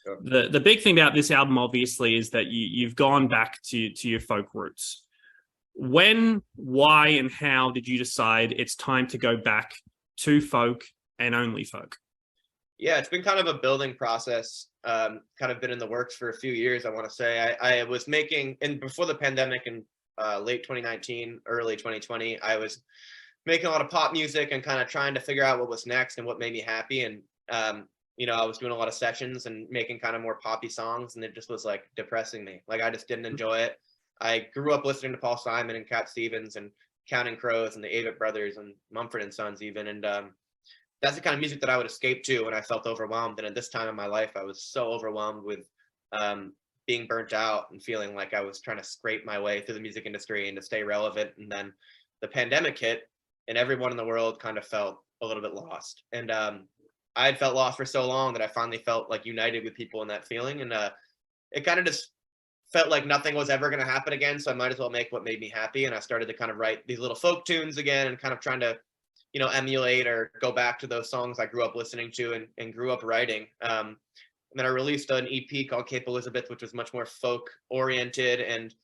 Yeah. The big thing about this album, obviously, is that you've gone back to your folk roots. When, why, and how did you decide it's time to go back to folk and only folk? Yeah, it's been kind of a building process. Kind of been in the works for a few years, I want to say. I was making, and before the pandemic in late 2019, early 2020, I was making a lot of pop music and kind of trying to figure out what was next and what made me happy. And, I was doing a lot of sessions and making kind of more poppy songs, and it just was like depressing me. Like I just didn't enjoy it. I grew up listening to Paul Simon and Cat Stevens and Counting Crows and the Avett Brothers and Mumford and Sons even. And that's the kind of music that I would escape to when I felt overwhelmed. And at this time in my life, I was so overwhelmed with being burnt out and feeling like I was trying to scrape my way through the music industry and to stay relevant. And then the pandemic hit, and everyone in the world kind of felt a little bit lost. And I had felt lost for so long that I finally felt like united with people in that feeling. And it kind of just felt like nothing was ever going to happen again. So I might as well make what made me happy. And I started to kind of write these little folk tunes again and kind of trying to, emulate or go back to those songs I grew up listening to and grew up writing. And then I released an EP called Cape Elizabeth, which was much more folk oriented. And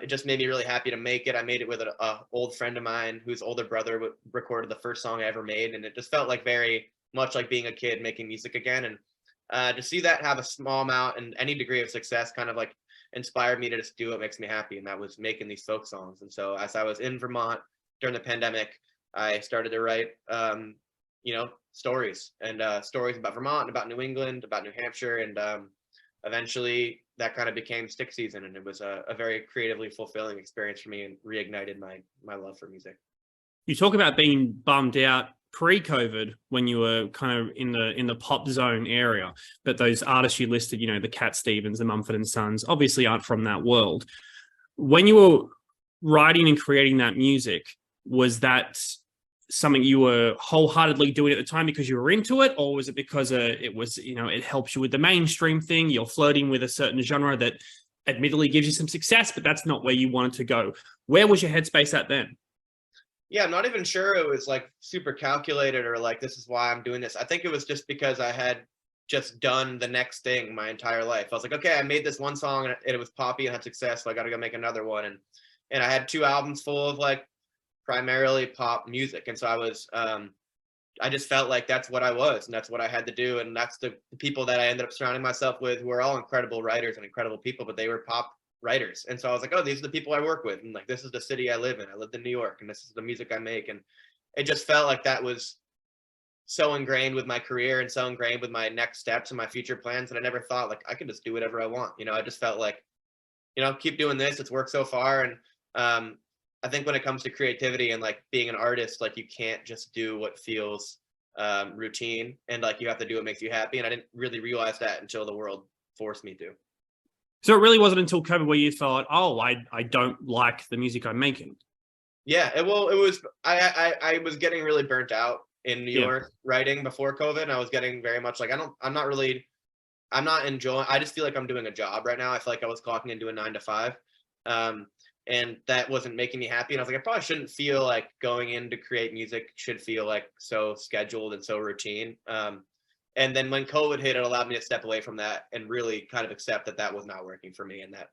it just made me really happy to make it. I made it with an old friend of mine whose older brother recorded the first song I ever made. And it just felt like very much like being a kid making music again. And to see that have a small amount and any degree of success kind of like inspired me to just do what makes me happy. And that was making these folk songs. And so as I was in Vermont during the pandemic, I started to write, stories and stories about Vermont, about New England, about New Hampshire. And eventually that kind of became Stick Season. And it was a very creatively fulfilling experience for me and reignited my love for music. You talk about being bummed out pre-COVID when you were kind of in the pop zone area, but those artists you listed, the Cat Stevens, the Mumford and Sons, obviously aren't from that world. When you were writing and creating that music, was that something you were wholeheartedly doing at the time because you were into it, or was it because it was, it helps you with the mainstream thing? You're flirting with a certain genre that admittedly gives you some success, but that's not where you wanted to go. Where was your headspace at then? Yeah, I'm not even sure it was like super calculated or like, this is why I'm doing this. I think it was just because I had just done the next thing my entire life. I was like, okay, I made this one song and it was poppy and had success, so I got to go make another one. And I had 2 albums full of like primarily pop music. And so I just felt like that's what I was and that's what I had to do. And that's the people that I ended up surrounding myself with, who are all incredible writers and incredible people, but they were pop writers. And so I was like, oh, these are the people I work with. And like, this is the city I live in. I lived in New York, and this is the music I make. And it just felt like that was so ingrained with my career and so ingrained with my next steps and my future plans. And I never thought like I could just do whatever I want. I just felt like, keep doing this. It's worked so far. And I think when it comes to creativity and like being an artist, like you can't just do what feels routine, and like you have to do what makes you happy. And I didn't really realize that until the world forced me to. So it really wasn't until COVID where you thought, oh, I don't like the music I'm making. Yeah, it was. I was getting really burnt out in New York writing before COVID. And I was getting very much like I'm not enjoying. I just feel like I'm doing a job right now. I feel like I was clocking into a 9 to 5, and that wasn't making me happy. And I was like, I probably shouldn't feel like going in to create music should feel like so scheduled and so routine. And then when COVID hit, it allowed me to step away from that and really kind of accept that that was not working for me, and that,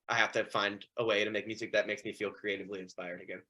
I have to find a way to make music that makes me feel creatively inspired again.